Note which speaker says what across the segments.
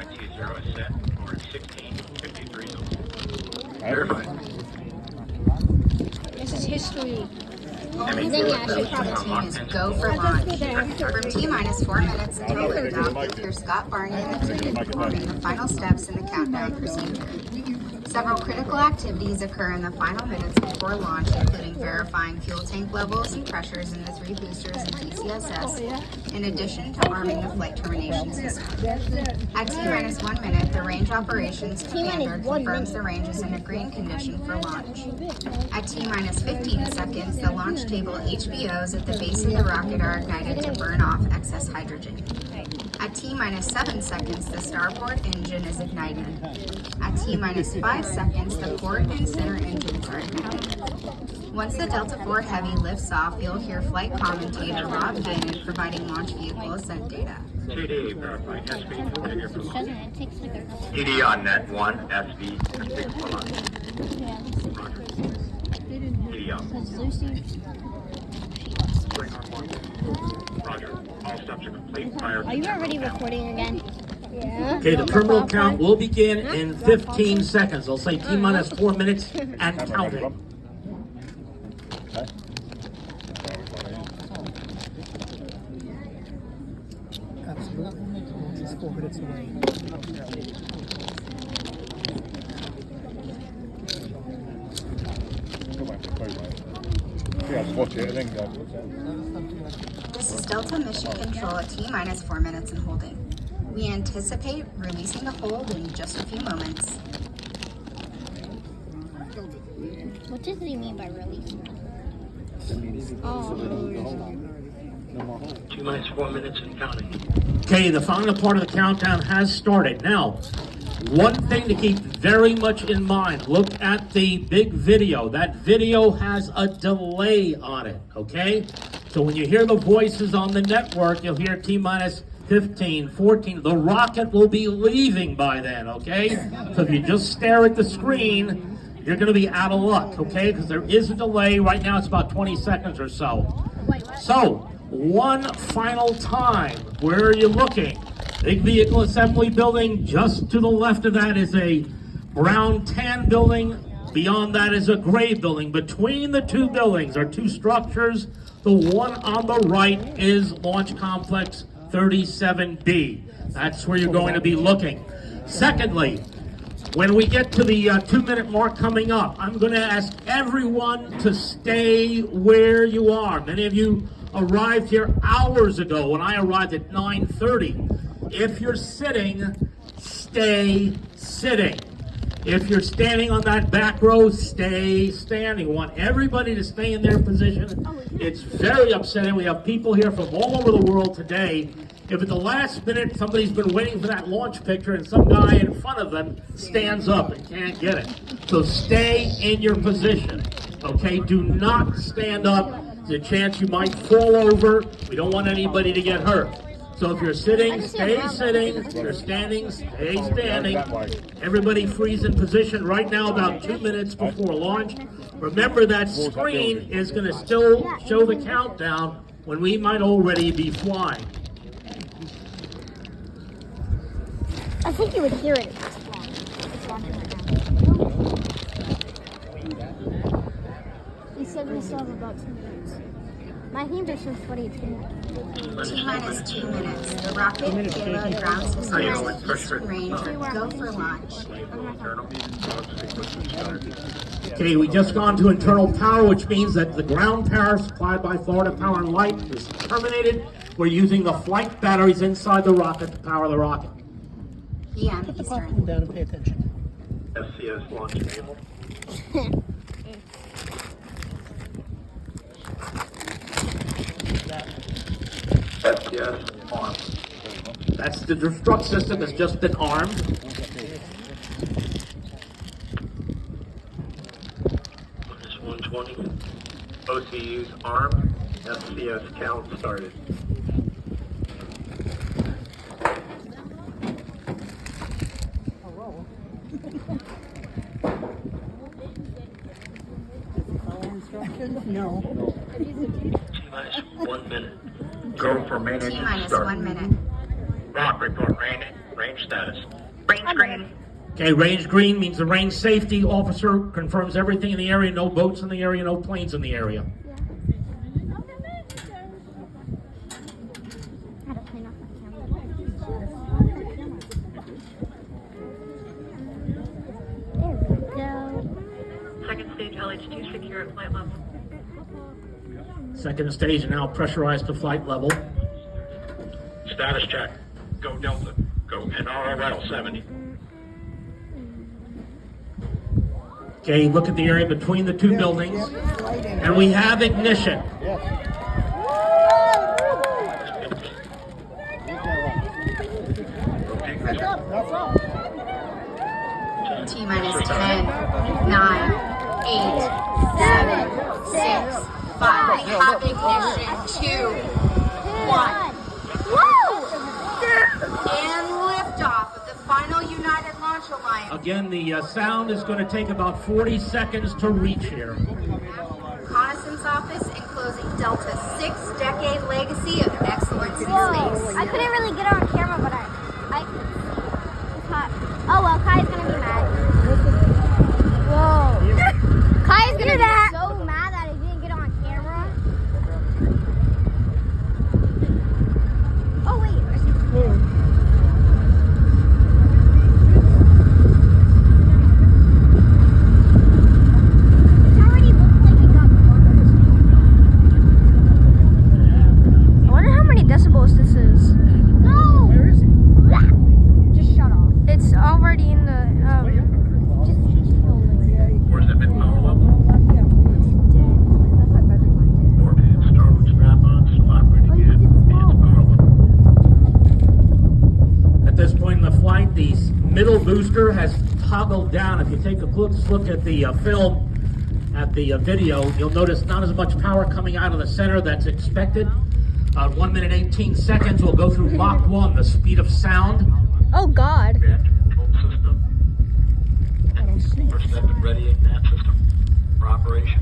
Speaker 1: 20 is set for 1653. Verified.
Speaker 2: This is history.
Speaker 1: Emmy,
Speaker 2: Then yeah, I should
Speaker 1: Team
Speaker 2: probably
Speaker 1: is
Speaker 3: Go for launch. From
Speaker 2: T-minus
Speaker 3: 4 minutes until liftoff, you'll hear Scott Barney and the team performing the final steps in the countdown procedure. Several critical activities occur in the final minutes before launch, including verifying fuel tank levels and pressures in the 3 boosters and DCSS, in addition to arming the flight termination system. At T-minus 1 minute, the range operations commander confirms the range is in a green condition for launch. At T-minus 15 seconds, the launch table HBOs at the base of the rocket are ignited to burn off excess hydrogen. At T-minus 7 seconds, the starboard engine is ignited. At T-minus 5 seconds, the port and center engines are ignited. Once the Delta IV Heavy lifts off, you'll hear flight commentator Rob Gannon providing launch vehicle ascent data.
Speaker 1: TD, verifying SV, configure for launch.
Speaker 2: It takes like a...
Speaker 1: TD on net 1, SV, configure for launch. Roger. TD on.
Speaker 2: Because Lucy...
Speaker 1: Bring on 1. Roger. All steps are complete prior to...
Speaker 2: Are you already recording again? Yeah.
Speaker 4: Okay, the terminal count will begin in 15 seconds. I'll say T-minus 4 minutes and counting.
Speaker 5: Absolutely. It's 4 minutes away.
Speaker 6: Yeah, watch it and then go.
Speaker 3: This is Delta Mission Control at T-minus 4 minutes and holding. We anticipate releasing the hold in just a few moments.
Speaker 2: What does he mean by releasing?
Speaker 1: T-minus 4 minutes and counting.
Speaker 4: Okay, the final part of the countdown has started. Now, one thing to keep very much in mind, look at the big video. That video has a delay on it, okay? So when you hear the voices on the network, you'll hear T-minus 15, 14. The rocket will be leaving by then, okay? So if you just stare at the screen, you're going to be out of luck, okay? Because there is a delay. Right now it's about 20 seconds or so. So, one final time. Where are you looking? Big vehicle assembly building. Just to the left of that is a brown tan building. Beyond that is a gray building. Between the two buildings are two structures. The one on the right is Launch Complex 37B. That's where you're going to be looking. Secondly, when we get to the 2-minute mark coming up, I'm going to ask everyone to stay where you are. Many of you arrived here hours ago when I arrived at 9:30. If you're sitting, stay sitting. If you're standing on that back row, stay standing. We want everybody to stay in their position. It's very upsetting. We have people here from all over the world today. If at the last minute somebody's been waiting for that launch picture and some guy in front of them stands up and can't get it. So stay in your position, okay? Do not stand up. There's a chance you might fall over. We don't want anybody to get hurt. So if you're sitting, stay sitting. If you're standing, stay standing. Everybody freeze in position right now about 2 minutes before launch. Remember that screen is going to still show the countdown when we might already be flying.
Speaker 2: I think you would hear it. He said we still have about 2 minutes. My hands are so sweaty, it's gonna...
Speaker 3: T-minus 2 minutes. The rocket, payload, ground systems, and eastern range go for launch.
Speaker 4: Okay, we just gone to internal power, which means that the ground power supplied by Florida Power and Light is terminated. We're using the flight batteries inside the rocket to power the rocket.
Speaker 3: PM
Speaker 5: Put the popcorn
Speaker 3: Eastern.
Speaker 5: down and pay attention.
Speaker 1: SCS launch enabled. SCS on.
Speaker 4: That's the destruct system that's just been armed.
Speaker 1: Minus 120. OCU's armed. SCS count started.
Speaker 5: Follow instructions? No.
Speaker 1: T-minus 1 minute. Go for main engine
Speaker 3: T-minus
Speaker 1: start.
Speaker 3: 1 minute.
Speaker 1: Rock report, range range status.
Speaker 6: Range green.
Speaker 4: Okay, range green means the range safety officer confirms everything in the area, no boats in the area, no planes in the area.
Speaker 2: I had to clean off my camera. There we go.
Speaker 6: Second stage LH2 secure at flight level.
Speaker 4: Second stage now pressurized to flight level.
Speaker 1: Status check. Go Delta. Go NRRL 70.
Speaker 4: Okay, look at the area between the two buildings, and we have ignition.
Speaker 3: T minus 10, 9, 8, 7, 6, 5. We have ignition. 2, 1. And liftoff of the final United Launch Alliance.
Speaker 4: Again, the sound is going to take about 40 seconds to reach here.
Speaker 3: Reconnaissance Office enclosing Delta's 6-decade legacy of excellence in space.
Speaker 2: I couldn't really get on camera, but I it's hot. Oh well, Kai's gonna be mad. Whoa. Kai's gonna be so mad that he didn't get on camera. Oh wait. It already looked like it got warmer. I wonder how many decibels this is. No! Where is it? Just shut off. It's already in the, just chill.
Speaker 1: Where's that mid power level? Overhead starboard strap on, still operating at enhanced power level.
Speaker 4: At this point in the flight, the middle booster has toggled down. If you take a close look at the film, at the video, you'll notice not as much power coming out of the center that's expected. 1 minute 18 seconds will go through Mach 1, the speed of sound.
Speaker 2: Oh God.
Speaker 1: Reactor control system. First step in readying that system for operation.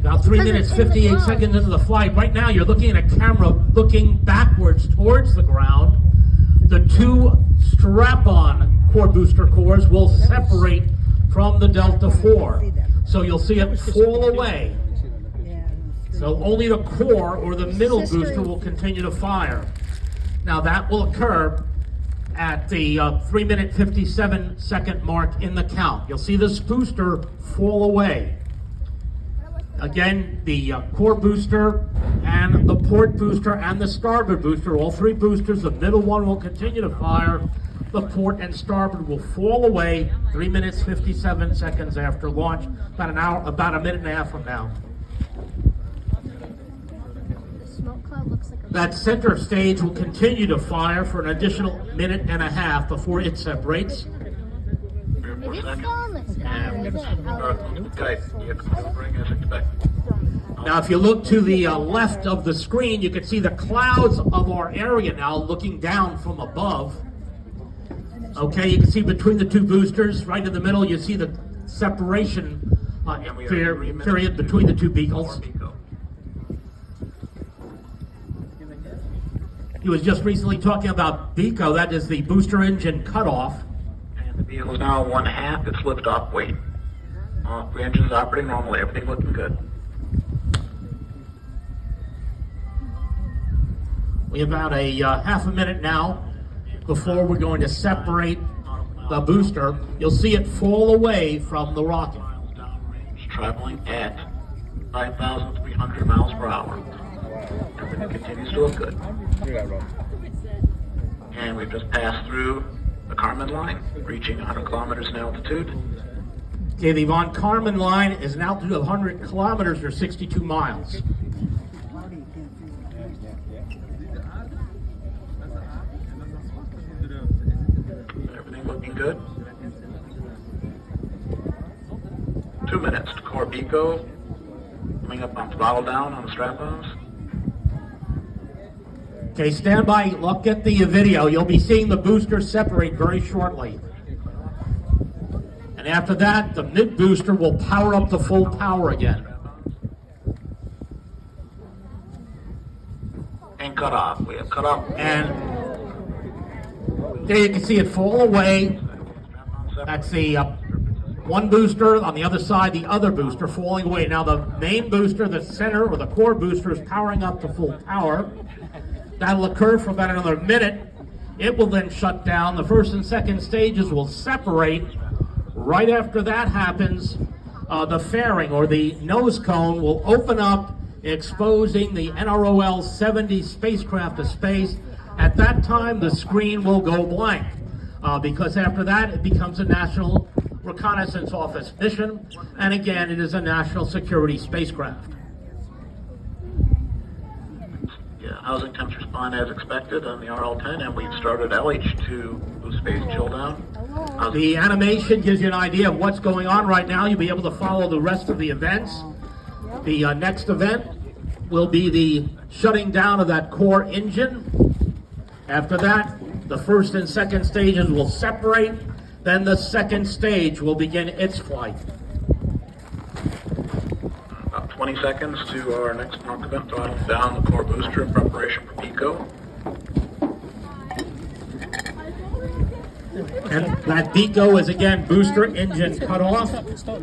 Speaker 4: About 3 minutes, 58 seconds into the flight. Right now, you're looking at a camera looking backwards towards the ground. The two strap-on core booster cores will separate from the Delta IV. So you'll see it fall away. So only the core or the middle booster will continue to fire. Now that will occur at the 3 minute 57 second mark in the count. You'll see this booster fall away. Again, the core booster and the port booster and the starboard booster, all three boosters, the middle one will continue to fire. The port and starboard will fall away 3 minutes 57 seconds after launch, about a minute and a half from now.
Speaker 2: The smoke cloud looks like a...
Speaker 4: That center stage will continue to fire for an additional minute and a half before it separates.
Speaker 2: Is it still on the sky or is it out?
Speaker 1: Guys, you have to bring as expected.
Speaker 4: Now, if you look to the left of the screen, you can see the clouds of our area now looking down from above. Okay, you can see between the two boosters, right in the middle, you see the separation period between the two beacons. He was just recently talking about BECO, that is the booster engine cutoff.
Speaker 1: And the vehicle's now 1/2 its liftoff weight. The engine's operating normally, everything looking good.
Speaker 4: We have about a half a minute now before we're going to separate the booster. You'll see it fall away from the rocket.
Speaker 1: Miles downrange, traveling at 5,300 miles per hour. Everything continues to look good. And we've just passed through the Kármán line, reaching 100 kilometers in altitude.
Speaker 4: Okay, the Von Karman line is an altitude of 100 kilometers or 62 miles.
Speaker 1: Everything looking good. 2 minutes to core BECO. Coming up on throttle down on the strap-ons.
Speaker 4: Okay, stand by. Look at the video. You'll be seeing the booster separate very shortly. And after that, the mid booster will power up to full power again.
Speaker 1: And cut off. We have cut off.
Speaker 4: And There you can see it fall away. That's the one booster, on the other side, the other booster falling away. Now the main booster, the center or the core booster, is powering up to full power. That'll occur for about another minute. It will then shut down. The first and second stages will separate. Right after that happens, the fairing or the nose cone will open up, exposing the NROL 70 spacecraft to space. At that time, the screen will go blank, because after that, it becomes a National Reconnaissance Office mission, and again, it is a national security spacecraft.
Speaker 1: Yeah, housing temps respond as expected on the RL-10, and we've started LH2 boost phase chill down.
Speaker 4: The animation gives you an idea of what's going on right now. You'll be able to follow the rest of the events. The next event will be the shutting down of that core engine. After that, the first and second stages will separate. Then the second stage will begin its flight.
Speaker 1: About 20 seconds to our next mark event, throttling down the core booster in preparation for pico.
Speaker 4: And that pico is again booster engine cut off.
Speaker 5: Stop.